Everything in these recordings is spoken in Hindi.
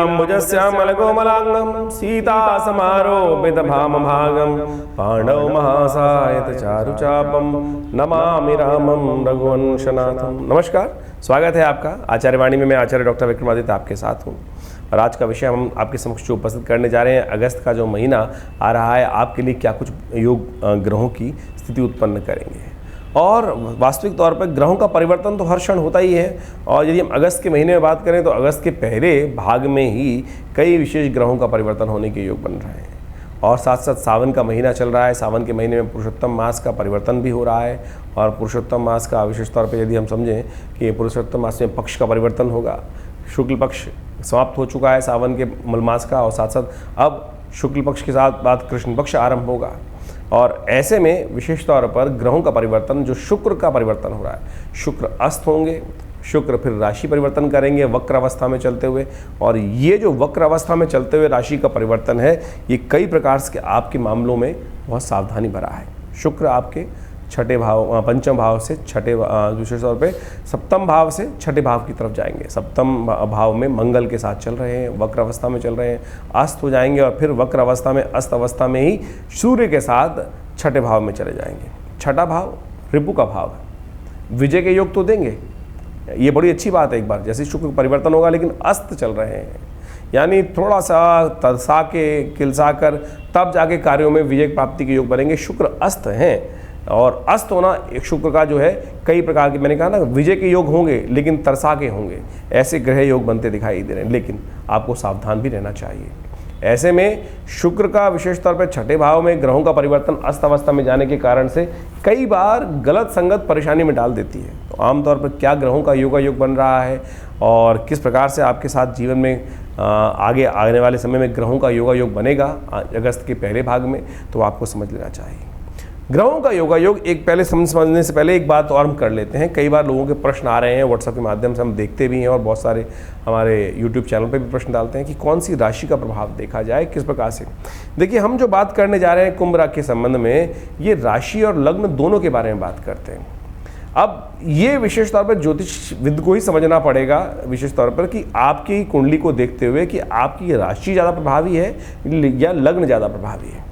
नीलाम्बुजश्यामलकोमलाङ्गं सीतासमारोपितभामभागं पाण्डव महासायत चारुचापं नमामि रामं रघुवंशनाथम। नमस्कार, स्वागत है आपका आचार्य वाणी में। मैं आचार्य डॉक्टर विक्रमादित्य आपके साथ हूँ और आज का विषय हम आपके समक्ष जो उपस्थित करने जा रहे हैं, अगस्त का जो महीना आ रहा है आपके लिए क्या कुछ योग ग्रहों की स्थिति उत्पन्न करेंगे। और वास्तविक तौर पर ग्रहों का परिवर्तन तो हर क्षण होता ही है, और यदि हम अगस्त के महीने में बात करें तो अगस्त के पहले भाग में ही कई विशेष ग्रहों का परिवर्तन होने के योग बन रहे हैं। और साथ साथ सावन का महीना चल रहा है। सावन के महीने में पुरुषोत्तम मास का परिवर्तन भी हो रहा है, और पुरुषोत्तम मास का विशेष तौर पर यदि हम समझें कि पुरुषोत्तम मास में पक्ष का परिवर्तन होगा। शुक्ल पक्ष समाप्त हो चुका है सावन के मलमास का, और साथ साथ अब शुक्ल पक्ष के साथ बाद कृष्ण पक्ष आरंभ होगा। और ऐसे में विशेष तौर पर ग्रहों का परिवर्तन, जो शुक्र का परिवर्तन हो रहा है, शुक्र अस्त होंगे, शुक्र फिर राशि परिवर्तन करेंगे वक्र अवस्था में चलते हुए। और ये जो वक्र अवस्था में चलते हुए राशि का परिवर्तन है, ये कई प्रकार से आपके मामलों में बहुत सावधानी भरा है। शुक्र आपके छठे भाव, पंचम भाव से छठे, विशेष तौर पे सप्तम भाव से छठे भाव की तरफ जाएंगे। सप्तम भाव में मंगल के साथ चल रहे हैं, वक्र अवस्था में चल रहे हैं, अस्त हो जाएंगे और फिर वक्र अवस्था में, अस्त अवस्था में ही सूर्य के साथ छठे भाव में चले जाएंगे। छठा भाव रिपु का भाव है, विजय के योग तो देंगे, ये बड़ी अच्छी बात है। एक बार जैसे शुक्र परिवर्तन होगा लेकिन अस्त चल रहे हैं, यानी थोड़ा सा तरसा के किलसा कर तब जाके कार्यों में विजय प्राप्ति के योग बनेंगे। शुक्र अस्त हैं, और अस्त होना एक शुक्र का जो है कई प्रकार के, मैंने कहा ना, विजय के योग होंगे लेकिन तरसा के होंगे, ऐसे ग्रह योग बनते दिखाई दे रहे हैं। लेकिन आपको सावधान भी रहना चाहिए। ऐसे में शुक्र का विशेष तौर पर छठे भाव में ग्रहों का परिवर्तन अस्त अवस्था में जाने के कारण से कई बार गलत संगत परेशानी में डाल देती है। तो आमतौर पर क्या ग्रहों का योग बन रहा है और किस प्रकार से आपके साथ जीवन में आगे आने वाले समय में ग्रहों का योग बनेगा अगस्त के पहले भाग में, तो आपको समझ लेना चाहिए। ग्रहों का योग एक पहले समझने से पहले एक बात और हम कर लेते हैं। कई बार लोगों के प्रश्न आ रहे हैं व्हाट्सएप के माध्यम से, हम देखते भी हैं, और बहुत सारे हमारे यूट्यूब चैनल पे भी प्रश्न डालते हैं कि कौन सी राशि का प्रभाव देखा जाए, किस प्रकार से। देखिए, हम जो बात करने जा रहे हैं कुंभ राशि के संबंध में, ये राशि और लग्न दोनों के बारे में बात करते हैं। अब ये विशेष तौर पर ज्योतिष विद को ही समझना पड़ेगा, विशेष तौर पर कि आपकी कुंडली को देखते हुए कि आपकी राशि ज़्यादा प्रभावी है या लग्न ज़्यादा प्रभावी है।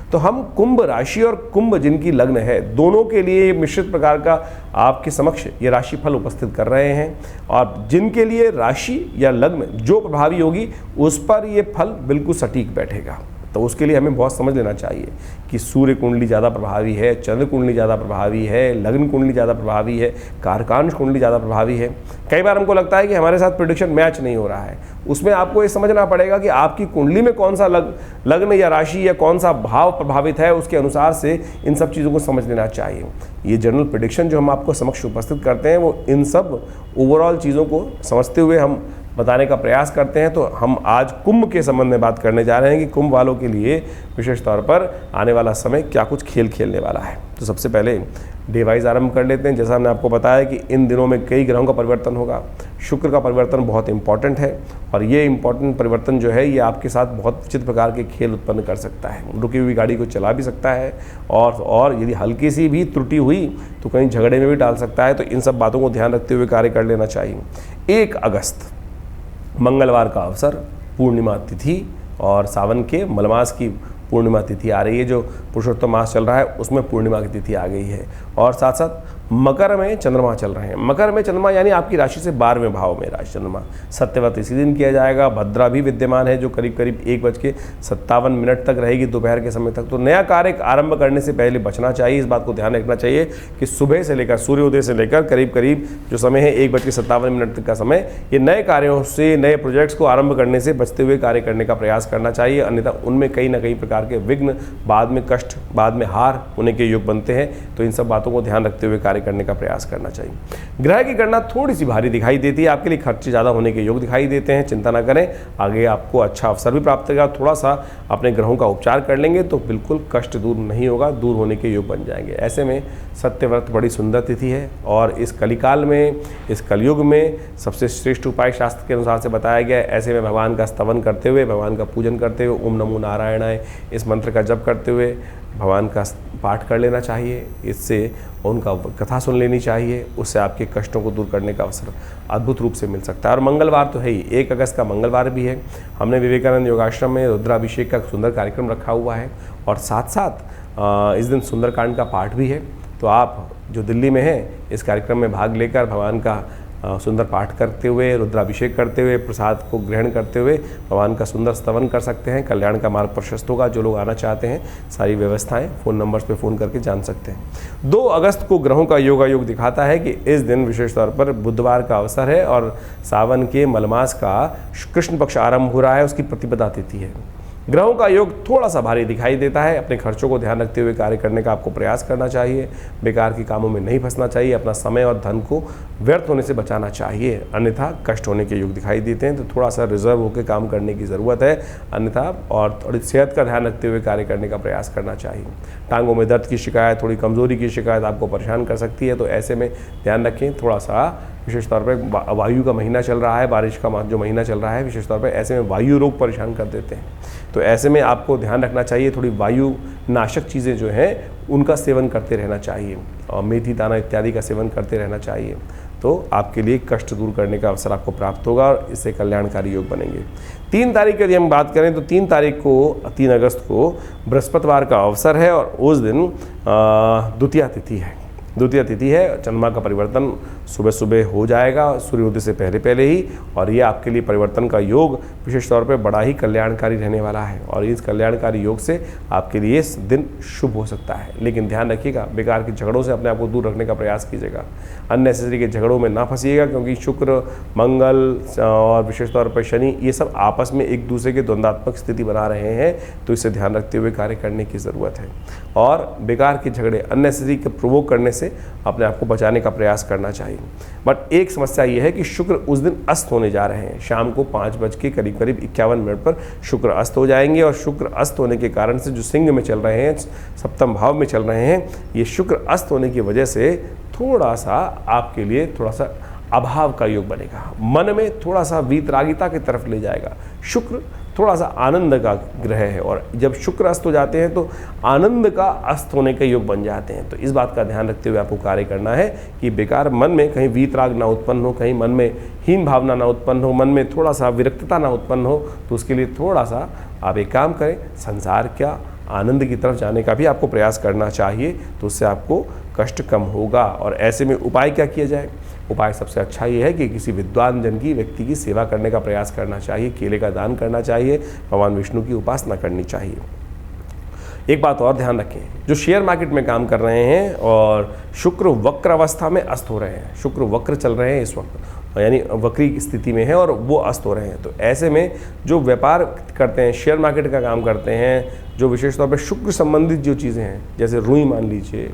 तो हम कुंभ राशि और कुंभ जिनकी लग्न है, दोनों के लिए मिश्रित प्रकार का आपके समक्ष ये राशि फल उपस्थित कर रहे हैं। और जिनके लिए राशि या लग्न जो प्रभावी होगी उस पर ये फल बिल्कुल सटीक बैठेगा। तो उसके लिए हमें बहुत समझ लेना चाहिए कि सूर्य कुंडली ज़्यादा प्रभावी है, चंद्र कुंडली ज़्यादा प्रभावी है, लग्न कुंडली ज़्यादा प्रभावी है, कारकांश कुंडली ज़्यादा प्रभावी है। कई बार हमको लगता है कि हमारे साथ प्रेडिक्शन मैच नहीं हो रहा है। उसमें आपको ये समझना पड़ेगा कि आपकी कुंडली में कौन सा लग्न या राशि या कौन सा भाव प्रभावित है, उसके अनुसार से इन सब चीज़ों को समझ लेना चाहिए। ये जनरल प्रेडिक्शन जो हम आपको समक्ष उपस्थित करते हैं, वो इन सब ओवरऑल चीज़ों को समझते हुए हम बताने का प्रयास करते हैं। तो हम आज कुंभ के संबंध में बात करने जा रहे हैं कि कुंभ वालों के लिए विशेष तौर पर आने वाला समय क्या कुछ खेल खेलने वाला है। तो सबसे पहले डे वाइज आरंभ कर लेते हैं। जैसा हमने आपको बताया कि इन दिनों में कई ग्रहों का परिवर्तन होगा। शुक्र का परिवर्तन बहुत इंपॉर्टेंट है, और ये इंपॉर्टेंट परिवर्तन जो है ये आपके साथ बहुत विचित्र प्रकार के खेल उत्पन्न कर सकता है। रुकी हुई गाड़ी को चला भी सकता है, और यदि हल्की सी भी त्रुटि हुई तो कहीं झगड़े में भी डाल सकता है। तो इन सब बातों को ध्यान रखते हुए कार्य कर लेना चाहिए। 1 अगस्त मंगलवार का अवसर, पूर्णिमा तिथि, और सावन के मलमास की पूर्णिमा तिथि आ रही है। जो पुरुषोत्तम मास चल रहा है उसमें पूर्णिमा की तिथि आ गई है। और साथ साथ मकर में चंद्रमा चल रहे हैं। मकर में चंद्रमा यानी आपकी राशि से 12वें भाव में राशि चंद्रमा सत्यवत इसी दिन किया जाएगा। भद्रा भी विद्यमान है जो करीब करीब 1:57 तक रहेगी दोपहर के समय तक। तो नया कार्य आरंभ करने से पहले बचना चाहिए। इस बात को ध्यान रखना चाहिए कि सुबह से लेकर सूर्योदय से लेकर करीब करीब जो समय है 1:57 तक का समय, ये नए कार्यों से, नए प्रोजेक्ट्स को आरंभ करने से बचते हुए कार्य करने का प्रयास करना चाहिए। अन्यथा उनमें कई ना कई प्रकार के विघ्न, बाद में कष्ट, बाद में हार होने के योग बनते हैं। तो इन सब बातों को ध्यान रखते हुए कार्य करने का प्रयास करना चाहिए। ग्रह की गणना थोड़ी सी भारी दिखाई देती है, आपके लिए खर्चे ज़्यादा होने के योग दिखाई देते हैं। चिंता ना करें, आगे आपको अच्छा अवसर भी प्राप्त होगा। थोड़ा सा अपने ग्रहों का उपचार कर लेंगे तो बिल्कुल कष्ट दूर नहीं होगा, दूर होने के योग बन जाएंगे। ऐसे में सत्यव्रत बड़ी सुंदर तिथि है, और इस कलिकाल में, इस कलयुग में सबसे श्रेष्ठ उपाय शास्त्र के अनुसार से बताया गया है। ऐसे में भगवान का स्तवन करते हुए, भगवान का पूजन करते हुए, ओम नमो नारायणाय इस मंत्र का जप करते हुए, भगवान का पाठ कर लेना चाहिए, इससे उनका कथा सुन लेनी चाहिए, उससे आपके कष्टों को दूर करने का अवसर अद्भुत रूप से मिल सकता है। और मंगलवार तो है ही, 1 अगस्त का मंगलवार भी है। हमने विवेकानंद योगाश्रम में रुद्राभिषेक का सुंदर कार्यक्रम रखा हुआ है और साथ साथ इस दिन सुंदरकांड का पाठ भी है। तो आप जो दिल्ली में हैं इस कार्यक्रम में भाग लेकर भगवान का सुंदर पाठ करते हुए, रुद्राभिषेक करते हुए, प्रसाद को ग्रहण करते हुए भगवान का सुंदर स्तवन कर सकते हैं। कल्याण का मार्ग प्रशस्त होगा। जो लोग आना चाहते हैं सारी व्यवस्थाएं फ़ोन नंबर्स पे फ़ोन करके जान सकते हैं। 2 अगस्त को ग्रहों का योगायोग दिखाता है कि इस दिन विशेष तौर पर बुधवार का अवसर है और सावन के मलमास का कृष्ण पक्ष आरंभ हो रहा है, उसकी प्रतिपदा तिथि है। ग्रहों का योग थोड़ा सा भारी दिखाई देता है। अपने खर्चों को ध्यान रखते हुए कार्य करने का आपको प्रयास करना चाहिए। बेकार के कामों में नहीं फंसना चाहिए। अपना समय और धन को व्यर्थ होने से बचाना चाहिए, अन्यथा कष्ट होने के योग दिखाई देते हैं। तो थोड़ा सा रिजर्व होकर काम करने की ज़रूरत है, अन्यथा और थोड़ी सेहत का ध्यान रखते हुए कार्य करने का प्रयास करना चाहिए। टांगों में दर्द की शिकायत, थोड़ी कमज़ोरी की शिकायत आपको परेशान कर सकती है, तो ऐसे में ध्यान रखें। थोड़ा सा विशेष तौर पर वायु का महीना चल रहा है, बारिश का जो महीना चल रहा है, विशेष तौर पर ऐसे में वायु रोग परेशान कर देते हैं। तो ऐसे में आपको ध्यान रखना चाहिए, थोड़ी वायु नाशक चीज़ें जो हैं उनका सेवन करते रहना चाहिए और मेथी दाना इत्यादि का सेवन करते रहना चाहिए। तो आपके लिए कष्ट दूर करने का अवसर आपको प्राप्त होगा और इससे कल्याणकारी योग बनेंगे। 3 तारीख की यदि हम बात करें तो 3 तारीख को 3 अगस्त को बृहस्पतिवार का अवसर है और उस दिन द्वितीया तिथि है। द्वितीय तिथि है, चंद्रमा का परिवर्तन सुबह सुबह हो जाएगा सूर्योदय से पहले पहले ही, और ये आपके लिए परिवर्तन का योग विशेष तौर पे बड़ा ही कल्याणकारी रहने वाला है और इस कल्याणकारी योग से आपके लिए इस दिन शुभ हो सकता है। लेकिन ध्यान रखिएगा, बेकार के झगड़ों से अपने आप को दूर रखने का प्रयास कीजिएगा। अननेसेसरी के झगड़ों में ना फंसिएगा, क्योंकि शुक्र, मंगल और विशेष तौर पर शनि ये सब आपस में एक दूसरे के द्वंद्वात्मक स्थिति बना रहे हैं, तो इसे ध्यान रखते हुए कार्य करने की ज़रूरत है। और बेकार के झगड़े, अननेसेसरी के प्रोवोक करने से अपने आप को बचाने का प्रयास करना चाहिए। बट एक समस्या यह है कि शुक्र उस दिन अस्त होने जा रहे हैं। शाम को 5 बज के करीब 51 पर शुक्र अस्त हो जाएंगे और शुक्र अस्त होने के कारण से जो सिंह में चल रहे हैं, सप्तम भाव में चल रहे हैं, ये शुक्र अस्त होने की वजह से थोड़ा सा आपके लिए थोड़ा सा अभाव का योग बनेगा। मन में थोड़ा सा वीतरागिता की तरफ ले जाएगा। शुक्र थोड़ा सा आनंद का ग्रह है और जब शुक्र अस्त हो जाते हैं तो आनंद का अस्त होने के योग बन जाते हैं। तो इस बात का ध्यान रखते हुए आपको कार्य करना है कि बेकार मन में कहीं वीतराग ना उत्पन्न हो, कहीं मन में हीन भावना ना उत्पन्न हो, मन में थोड़ा सा विरक्तता ना उत्पन्न हो। तो उसके लिए थोड़ा सा आप एक काम करें, संसार क्या आनंद की तरफ जाने का भी आपको प्रयास करना चाहिए, तो उससे आपको कष्ट कम होगा। और ऐसे में उपाय क्या किया जाए? उपाय सबसे अच्छा ये है कि किसी विद्वान जन की, व्यक्ति की सेवा करने का प्रयास करना चाहिए, केले का दान करना चाहिए, भगवान विष्णु की उपासना करनी चाहिए। एक बात और ध्यान रखें, जो शेयर मार्केट में काम कर रहे हैं और शुक्र वक्र अवस्था में अस्त हो रहे हैं, शुक्र वक्र चल रहे हैं इस वक्त, यानी वक्री स्थिति में है और वो अस्त हो रहे हैं, तो ऐसे में जो व्यापार करते हैं, शेयर मार्केट का काम करते हैं, जो विशेष तौर पर शुक्र संबंधित जो चीज़ें हैं, जैसे रुई मान लीजिए,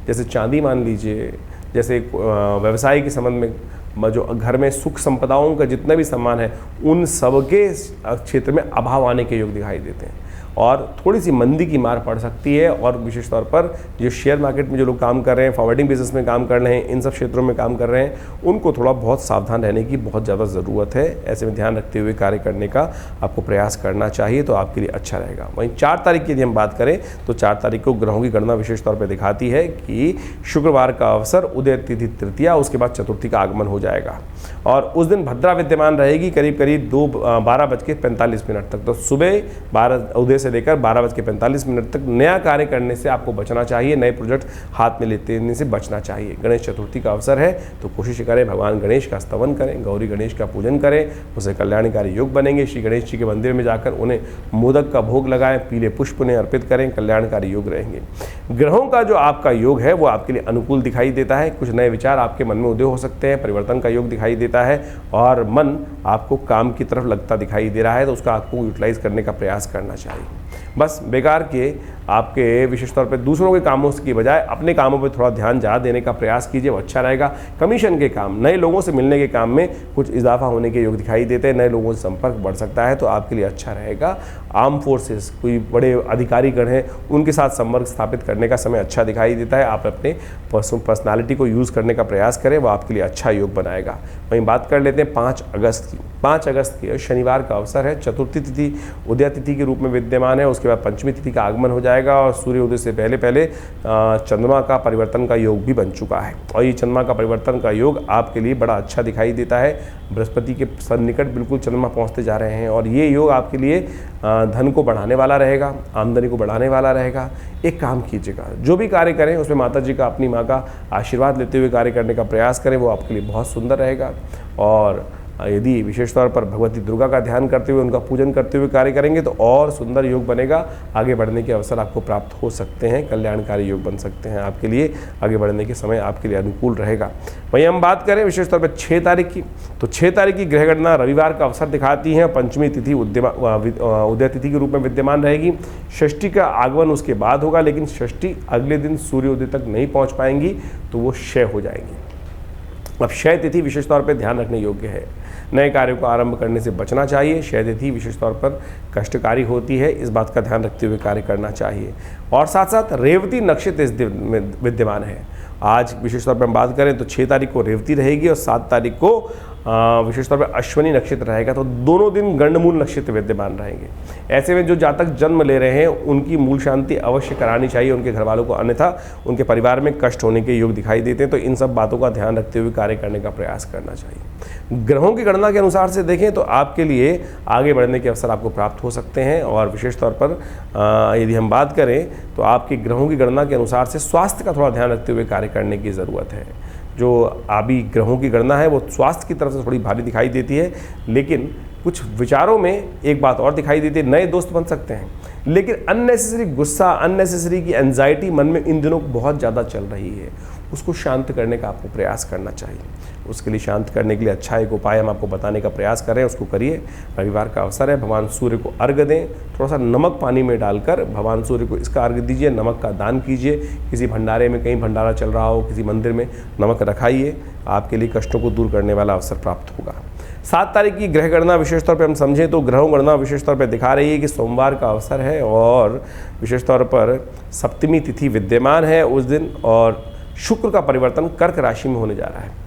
जैसे चांदी मान लीजिए, जैसे व्यवसाय के संबंध में जो घर में सुख संपदाओं का जितना भी सामान है, उन सबके क्षेत्र में अभाव आने के योग दिखाई देते हैं और थोड़ी सी मंदी की मार पड़ सकती है। और विशेष तौर पर जो शेयर मार्केट में जो लोग काम कर रहे हैं, फॉरवर्डिंग बिजनेस में काम कर रहे हैं, इन सब क्षेत्रों में काम कर रहे हैं, उनको थोड़ा बहुत सावधान रहने की बहुत ज़्यादा ज़रूरत है। ऐसे में ध्यान रखते हुए कार्य करने का आपको प्रयास करना चाहिए, तो आपके लिए अच्छा रहेगा। वहीं 4 तारीख की यदि हम बात करें तो 4 तारीख को ग्रहों की गणना विशेष तौर पर दिखाती है कि शुक्रवार का अवसर, उदय तिथि तृतीया, उसके बाद चतुर्थी का आगमन हो जाएगा और उस दिन भद्रा विद्यमान रहेगी करीब 12:45 तक। तो सुबह उदय से लेकर 12:45 तक नया कार्य करने से आपको बचना चाहिए, नए प्रोजेक्ट हाथ में लेने से बचना चाहिए। गणेश चतुर्थी का अवसर है, तो कोशिश करें भगवान गणेश का स्तवन करें, गौरी गणेश का पूजन करें, उससे कल्याणकारी योग बनेंगे। श्री गणेश जी के मंदिर में जाकर उन्हें मोदक का भोग लगाएं, पीले पुष्प उन्हें अर्पित करें, कल्याणकारी योग रहेंगे। ग्रहों का जो आपका योग है वो आपके लिए अनुकूल दिखाई देता है। कुछ नए विचार आपके मन में उदय हो सकते हैं, परिवर्तन का योग दिखाई देता है और मन आपको काम की तरफ लगता दिखाई दे रहा है, तो उसका आपको यूटिलाइज करने का प्रयास करना चाहिए। बस बेकार के आपके विशेष तौर पे दूसरों के कामों की बजाय अपने कामों पे थोड़ा ध्यान ज़्यादा देने का प्रयास कीजिए, वो अच्छा रहेगा। कमीशन के काम, नए लोगों से मिलने के काम में कुछ इजाफा होने के योग दिखाई देते हैं, नए लोगों से संपर्क बढ़ सकता है, तो आपके लिए अच्छा रहेगा। आर्म फोर्सेस, कोई बड़े अधिकारीगण हैं, उनके साथ संपर्क स्थापित करने का समय अच्छा दिखाई देता है। आप अपने पर्सनालिटी को यूज़ करने का प्रयास करें, वो आपके लिए अच्छा योग बनाएगा। वहीं बात कर लेते हैं 5 अगस्त की। 5 अगस्त की शनिवार का अवसर है, चतुर्थी तिथि उदय तिथि के रूप में विद्यमान है है, उसके बाद पंचमी तिथि का आगमन हो जाएगा और सूर्योदय से पहले पहले चंद्रमा का परिवर्तन का योग भी बन चुका है। और ये चंद्रमा का परिवर्तन का योग आपके लिए बड़ा अच्छा दिखाई देता है। बृहस्पति के सन्निकट बिल्कुल चंद्रमा पहुंचते जा रहे हैं और ये योग आपके लिए धन को बढ़ाने वाला रहेगा, आमदनी को बढ़ाने वाला रहेगा। एक काम कीजिएगा, जो भी कार्य करें उसमें माता जी का, अपनी माँ का आशीर्वाद लेते हुए कार्य करने का प्रयास करें, वो आपके लिए बहुत सुंदर रहेगा। और यदि विशेष तौर पर भगवती दुर्गा का ध्यान करते हुए, उनका पूजन करते हुए कार्य करेंगे तो और सुंदर योग बनेगा। आगे बढ़ने के अवसर आपको प्राप्त हो सकते हैं, कल्याणकारी योग बन सकते हैं आपके लिए। आगे बढ़ने के समय आपके लिए अनुकूल रहेगा। वहीं हम बात करें विशेष तौर पर 6 तारीख की, तो 6 तारीख की ग्रह गणना रविवार का अवसर दिखाती है। पंचमी तिथि उदय तिथि के रूप में विद्यमान रहेगी। षष्ठी का आगमन उसके बाद होगा, लेकिन षष्ठी अगले दिन सूर्योदय तक नहीं पहुँच पाएंगी तो वो क्षय हो जाएंगी। अब क्षय तिथि विशेष तौर पर ध्यान रखने योग्य है। नए कार्यों को आरंभ करने से बचना चाहिए। क्षय तिथि विशेष तौर पर कष्टकारी होती है, इस बात का ध्यान रखते हुए कार्य करना चाहिए। और साथ साथ रेवती नक्षत्र इस दिन में विद्यमान है। आज विशेष तौर पर हम बात करें तो 6 तारीख को रेवती रहेगी और 7 तारीख को विशेष तौर पर अश्विनी नक्षत्र रहेगा। तो दोनों दिन गंडमूल नक्षत्र विद्यमान रहेंगे। ऐसे में जो जातक जन्म ले रहे हैं उनकी मूल शांति अवश्य करानी चाहिए उनके घर वालों को, अन्यथा उनके परिवार में कष्ट होने के योग दिखाई देते हैं। तो इन सब बातों का ध्यान रखते हुए कार्य करने का प्रयास करना चाहिए। ग्रहों की गणना के अनुसार से देखें तो आपके लिए आगे बढ़ने के अवसर आपको प्राप्त हो सकते हैं। और विशेष तौर पर यदि हम बात करें तो आपके ग्रहों की गणना के अनुसार से स्वास्थ्य का थोड़ा ध्यान रखते हुए कार्य करने की ज़रूरत है। जो अभी ग्रहों की गणना है वो स्वास्थ्य की तरफ से थोड़ी भारी दिखाई देती है, लेकिन कुछ विचारों में एक बात और दिखाई देती है, नए दोस्त बन सकते हैं। लेकिन अननेसेसरी गुस्सा, अननेसेसरी की एंजाइटी मन में इन दिनों बहुत ज़्यादा चल रही है, उसको शांत करने का आपको प्रयास करना चाहिए। उसके लिए शांत करने के लिए अच्छा एक उपाय हम आपको बताने का प्रयास करें, उसको करिए। रविवार का अवसर है, भगवान सूर्य को अर्घ्य दें। थोड़ा सा नमक पानी में डालकर भगवान सूर्य को इसका अर्घ्य दीजिए, नमक का दान कीजिए। किसी भंडारे में, कहीं भंडारा चल रहा हो, किसी मंदिर में नमक रखाइए, आपके लिए कष्टों को दूर करने वाला अवसर प्राप्त होगा। 7 तारीख की ग्रह गणना विशेष तौर पर हम समझें तो ग्रह गणना विशेष तौर पर दिखा रही है कि सोमवार का अवसर है और विशेष तौर पर सप्तमी तिथि विद्यमान है उस दिन। और शुक्र का परिवर्तन कर्क राशि में होने जा रहा है।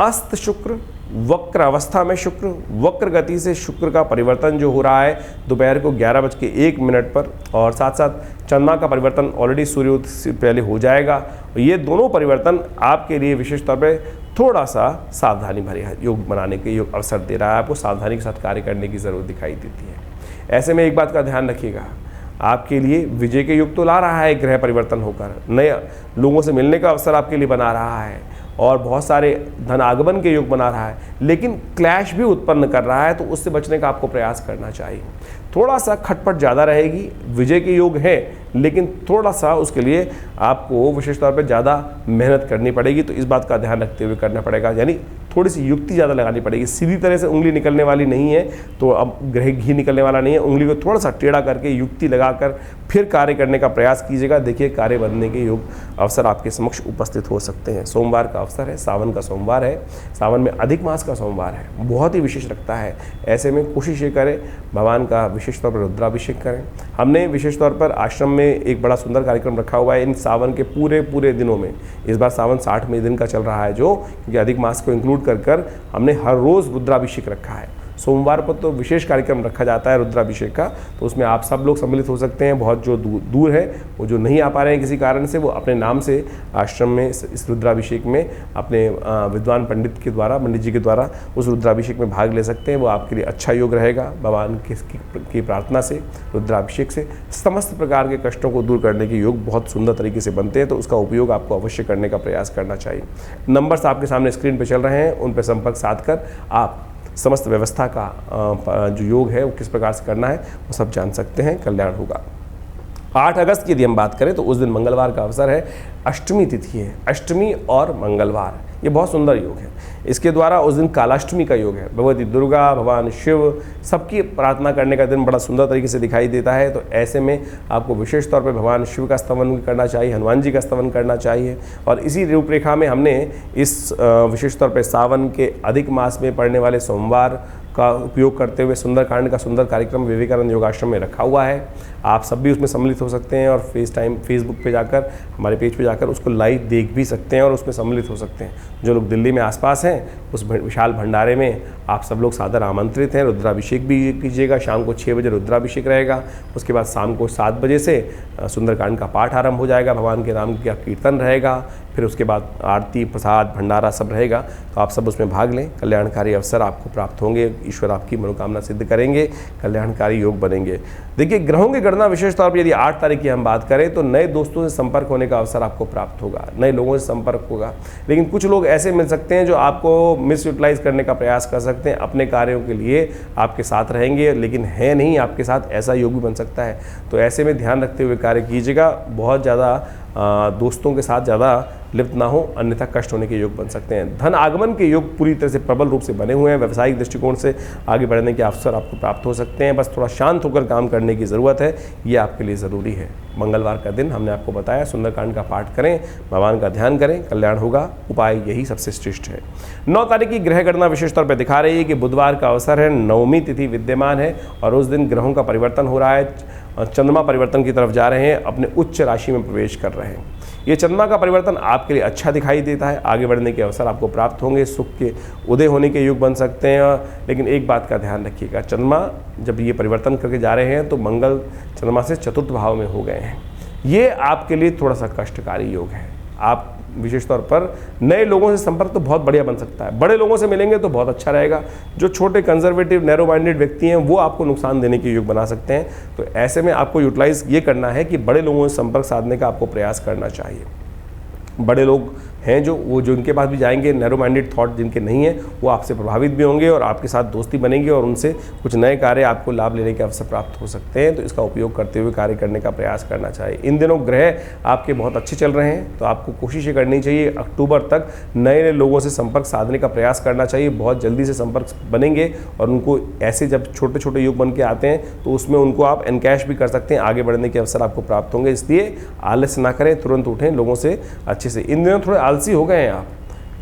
अस्त शुक्र, वक्र अवस्था में शुक्र, वक्र गति से शुक्र का परिवर्तन जो हो रहा है दोपहर को 11:01 पर, और साथ साथ चंद्रमा का परिवर्तन ऑलरेडी सूर्योदय से पहले हो जाएगा। ये दोनों परिवर्तन आपके लिए विशेष तौर पे थोड़ा सा सावधानी भरे योग बनाने के योग अवसर दे रहा है। आपको सावधानी के साथ कार्य करने की ज़रूरत दिखाई देती है। ऐसे में एक बात का ध्यान रखिएगा, आपके लिए विजय के युग तो ला रहा है ग्रह परिवर्तन होकर, नए लोगों से मिलने का अवसर आपके लिए बना रहा है और बहुत सारे धन आगमन के योग बना रहा है, लेकिन क्लैश भी उत्पन्न कर रहा है। तो उससे बचने का आपको प्रयास करना चाहिए। थोड़ा सा खटपट ज़्यादा रहेगी, विजय के योग है, लेकिन थोड़ा सा उसके लिए आपको विशेष तौर पर ज़्यादा मेहनत करनी पड़ेगी। तो इस बात का ध्यान रखते हुए करना पड़ेगा, यानी थोड़ी सी युक्ति ज़्यादा लगानी पड़ेगी। सीधी तरह से उंगली निकलने वाली नहीं है, तो अब ग्रह घी निकलने वाला नहीं है। उंगली को थोड़ा सा टेढ़ा करके युक्ति लगाकर फिर कार्य करने का प्रयास कीजिएगा। देखिए कार्य बनने के योग अवसर आपके समक्ष उपस्थित हो सकते हैं। सोमवार का अवसर है, सावन का सोमवार है, सावन में अधिक मास का सोमवार है, बहुत ही विशेष रखता है। ऐसे में कोशिश ये करें भगवान का विशेष तौर पर रुद्राभिषेक करें। हमने विशेष तौर पर आश्रम में एक बड़ा सुंदर कार्यक्रम रखा हुआ है इन सावन के पूरे दिनों में। इस बार सावन 60वें दिन का चल रहा है, जो क्योंकि अधिक मास को इंक्लूड कर हमने हर रोज़ रुद्राभिषेक रखा है। सोमवार पर तो विशेष कार्यक्रम रखा जाता है रुद्राभिषेक का, तो उसमें आप सब लोग सम्मिलित हो सकते हैं। बहुत जो दूर है, वो जो नहीं आ पा रहे हैं किसी कारण से, वो अपने नाम से आश्रम में इस रुद्राभिषेक में अपने विद्वान पंडित जी के द्वारा उस रुद्राभिषेक में भाग ले सकते हैं। वो आपके लिए अच्छा योग रहेगा। भगवान की प्रार्थना से, रुद्राभिषेक से समस्त प्रकार के कष्टों को दूर करने के योग बहुत सुंदर तरीके से बनते हैं। तो उसका उपयोग आपको अवश्य करने का प्रयास करना चाहिए। नंबर्स आपके सामने स्क्रीन पर चल रहे हैं, उन पर संपर्क साध कर आप समस्त व्यवस्था का जो योग है वो किस प्रकार से करना है वो सब जान सकते हैं। कल्याण होगा। 8 अगस्त की यदि हम बात करें तो उस दिन मंगलवार का अवसर है, अष्टमी तिथि है। अष्टमी और मंगलवार ये बहुत सुंदर योग है। इसके द्वारा उस दिन कालाष्टमी का योग है। भगवती दुर्गा, भगवान शिव सबकी प्रार्थना करने का दिन बड़ा सुंदर तरीके से दिखाई देता है। तो ऐसे में आपको विशेष तौर पर भगवान शिव का स्तवन करना चाहिए, हनुमान जी का स्तवन करना चाहिए। और इसी रूपरेखा में हमने इस विशेष तौर पर सावन के अधिक मास में पड़ने वाले सोमवार का उपयोग करते हुए सुंदरकांड का सुंदर कार्यक्रम विवेकानंद योगाश्रम में रखा हुआ है। आप सब भी उसमें सम्मिलित हो सकते हैं और फेसबुक पे जाकर, हमारे पेज पे जाकर उसको लाइव देख भी सकते हैं और उसमें सम्मिलित हो सकते हैं। जो लोग दिल्ली में आसपास हैं, उस विशाल भंडारे में आप सब लोग सादर आमंत्रित हैं। रुद्राभिषेक भी कीजिएगा, शाम को 6 बजे रुद्राभिषेक रहेगा। उसके बाद शाम को 7 बजे से सुंदरकांड का पाठ आरंभ हो जाएगा, भगवान के नाम का कीर्तन रहेगा, फिर उसके बाद आरती, प्रसाद, भंडारा सब रहेगा। तो आप सब उसमें भाग लें, कल्याणकारी अवसर आपको प्राप्त होंगे, ईश्वर आपकी मनोकामना सिद्ध करेंगे, कल्याणकारी योग बनेंगे। देखिए, ग्रहों की गणना विशेष तौर पर यदि 8 तारीख की हम बात करें तो नए दोस्तों से संपर्क होने का अवसर आपको प्राप्त होगा, नए लोगों से संपर्क होगा। लेकिन कुछ लोग ऐसे मिल सकते हैं जो आपको मिस यूटिलाइज करने का प्रयास कर सकते हैं, अपने कार्यों के लिए आपके साथ रहेंगे लेकिन है नहीं आपके साथ, ऐसा योग भी बन सकता है। तो ऐसे में ध्यान रखते हुए कार्य कीजिएगा, बहुत ज़्यादा दोस्तों के साथ ज़्यादा लिप्त ना हो, अन्यथा कष्ट होने के योग बन सकते हैं। धन आगमन के योग पूरी तरह से प्रबल रूप से बने हुए हैं, व्यावसायिक दृष्टिकोण से आगे बढ़ने के अवसर आपको प्राप्त हो सकते हैं। बस थोड़ा शांत होकर काम करने की ज़रूरत है, ये आपके लिए ज़रूरी है। मंगलवार का दिन हमने आपको बताया, सुंदरकांड का पाठ करें, भगवान का ध्यान करें, कल्याण होगा, उपाय यही सबसे श्रेष्ठ है। 9 तारीख की ग्रह गणना विशेष तौर पर दिखा रही है कि बुधवार का अवसर है, नवमी तिथि विद्यमान है और उस दिन ग्रहों का परिवर्तन हो रहा है, चंद्रमा परिवर्तन की तरफ जा रहे हैं, अपने उच्च राशि में प्रवेश कर रहे हैं। ये चंद्रमा का परिवर्तन आपके लिए अच्छा दिखाई देता है, आगे बढ़ने के अवसर आपको प्राप्त होंगे, सुख के उदय होने के योग बन सकते हैं। लेकिन एक बात का ध्यान रखिएगा, चंद्रमा जब ये परिवर्तन करके जा रहे हैं तो मंगल चंद्रमा से चतुर्थ भाव में हो गए हैं, ये आपके लिए थोड़ा सा कष्टकारी योग है। आप विशेष तौर पर नए लोगों से संपर्क तो बहुत बढ़िया बन सकता है, बड़े लोगों से मिलेंगे तो बहुत अच्छा रहेगा। जो छोटे कंजर्वेटिव नैरो माइंडेड व्यक्ति हैं वो आपको नुकसान देने के योग बना सकते हैं। तो ऐसे में आपको यूटिलाइज ये करना है कि बड़े लोगों से संपर्क साधने का आपको प्रयास करना चाहिए। बड़े लोग हैं जो उनके पास भी जाएंगे, नैरो माइंडेड थॉट जिनके नहीं है वो आपसे प्रभावित भी होंगे और आपके साथ दोस्ती बनेगी और उनसे कुछ नए कार्य आपको लाभ लेने के अवसर प्राप्त हो सकते हैं। तो इसका उपयोग करते हुए कार्य करने का प्रयास करना चाहिए। इन दिनों ग्रह आपके बहुत अच्छे चल रहे हैं, तो आपको कोशिश ये करनी चाहिए अक्टूबर तक नए लोगों से संपर्क साधने का प्रयास करना चाहिए। बहुत जल्दी से संपर्क बनेंगे और उनको ऐसे जब छोटे छोटे योग बन के आते हैं तो उसमें उनको आप एनकैश भी कर सकते हैं, आगे बढ़ने के अवसर आपको प्राप्त होंगे। इसलिए आलस्य ना करें, तुरंत उठें, लोगों से अच्छे से। इन दिनों थोड़े आलसी हो गए हैं आप,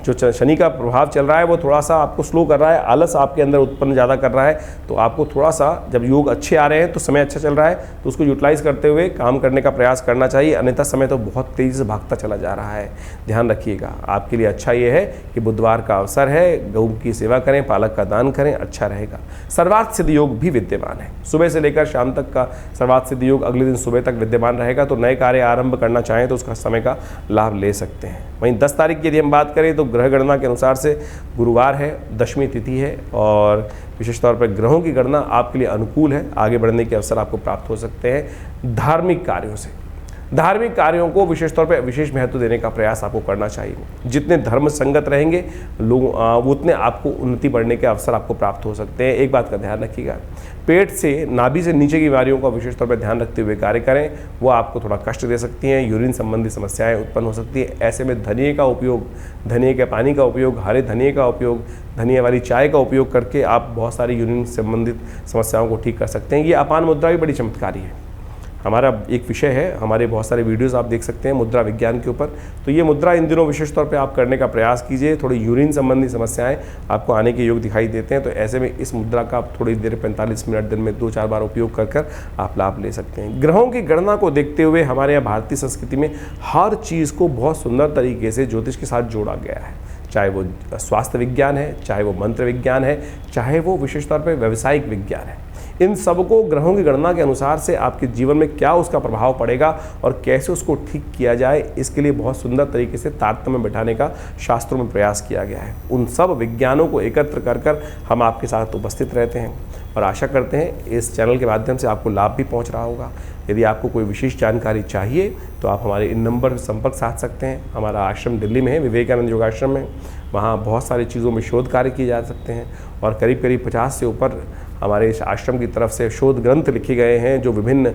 जो शनि का प्रभाव चल रहा है वो थोड़ा सा आपको स्लो कर रहा है, आलस आपके अंदर उत्पन्न ज़्यादा कर रहा है। तो आपको थोड़ा सा, जब योग अच्छे आ रहे हैं तो समय अच्छा चल रहा है तो उसको यूटिलाइज करते हुए काम करने का प्रयास करना चाहिए, अन्यथा समय तो बहुत तेज़ी से भागता चला जा रहा है। ध्यान रखिएगा, आपके लिए अच्छा ये है कि बुधवार का अवसर है, गऊ की सेवा करें, पालक का दान करें, अच्छा रहेगा। सर्वार्थ सिद्ध योग भी विद्यमान है, सुबह से लेकर शाम तक का सर्वार्थ सिद्ध योग अगले दिन सुबह तक विद्यमान रहेगा। तो नए कार्य आरंभ करना चाहें तो उसका समय का लाभ ले सकते हैं। वहीं 10 तारीख की यदि हम बात करें तो ग्रह गणना के अनुसार से गुरुवार है, दशमी तिथि है और विशेष तौर पर ग्रहों की गणना आपके लिए अनुकूल है, आगे बढ़ने के अवसर आपको प्राप्त हो सकते हैं। धार्मिक कार्यों से, धार्मिक कार्यों को विशेष तौर पर विशेष महत्व देने का प्रयास आपको करना चाहिए। जितने धर्म संगत रहेंगे लोग उतने आपको उन्नति बढ़ने के अवसर आपको प्राप्त हो सकते हैं। एक बात का ध्यान रखिएगा, पेट से, नाभि से नीचे की बीमारियों का विशेष तौर पर ध्यान रखते हुए कार्य करें, वो आपको थोड़ा कष्ट दे सकती हैं, यूरिन संबंधी समस्याएं उत्पन्न हो सकती है। ऐसे में धनिये का उपयोग, धनिये के पानी का उपयोग, हरे धनिये का उपयोग, धनिये वाली चाय का उपयोग करके आप बहुत सारी यूरिन संबंधित समस्याओं को ठीक कर सकते हैं। ये अपान मुद्रा भी बड़ी चमत्कारी है, हमारा एक विषय है, हमारे बहुत सारे वीडियोस आप देख सकते हैं मुद्रा विज्ञान के ऊपर। तो ये मुद्रा इन दिनों विशेष तौर पे आप करने का प्रयास कीजिए। थोड़ी यूरिन संबंधी समस्याएं आपको आने के योग दिखाई देते हैं, तो ऐसे में इस मुद्रा का आप थोड़ी देर 45 मिनट दिन में 2-4 बार उपयोग कर आप लाभ ले सकते हैं। ग्रहों की गणना को देखते हुए हमारे यहाँ भारतीय संस्कृति में हर चीज़ को बहुत सुंदर तरीके से ज्योतिष के साथ जोड़ा गया है, चाहे वो स्वास्थ्य विज्ञान है, चाहे वो मंत्र विज्ञान है, चाहे वो विशेष तौर पर व्यावसायिक विज्ञान है। इन सबको ग्रहों की गणना के अनुसार से आपके जीवन में क्या उसका प्रभाव पड़ेगा और कैसे उसको ठीक किया जाए, इसके लिए बहुत सुंदर तरीके से तारतम्य बिठाने का शास्त्रों में प्रयास किया गया है। उन सब विज्ञानों को एकत्र कर हम आपके साथ उपस्थित रहते हैं और आशा करते हैं इस चैनल के माध्यम से आपको लाभ भी पहुंच रहा होगा। यदि आपको कोई विशेष जानकारी चाहिए तो आप हमारे इन नंबर पर संपर्क साध सकते हैं। हमारा आश्रम दिल्ली में है, विवेकानंद योगाश्रम में, वहाँ बहुत सारी चीज़ों में शोध कार्य किए जा सकते हैं और करीब 50 से ऊपर हमारे इस आश्रम की तरफ से शोध ग्रंथ लिखे गए हैं जो विभिन्न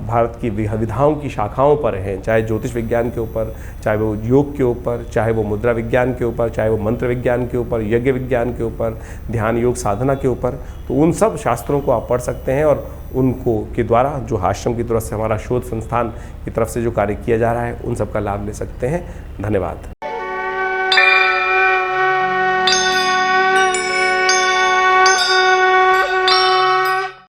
भारत की विधाओं की शाखाओं पर हैं, चाहे ज्योतिष विज्ञान के ऊपर, चाहे वो योग के ऊपर, चाहे वो मुद्रा विज्ञान के ऊपर, चाहे वो मंत्र विज्ञान के ऊपर, यज्ञ विज्ञान के ऊपर, ध्यान योग साधना के ऊपर। तो उन सब शास्त्रों को आप पढ़ सकते हैं और उनको के द्वारा जो आश्रम की तरफ से, हमारा शोध संस्थान की तरफ से जो कार्य किया जा रहा है, उन सब का लाभ ले सकते हैं। धन्यवाद।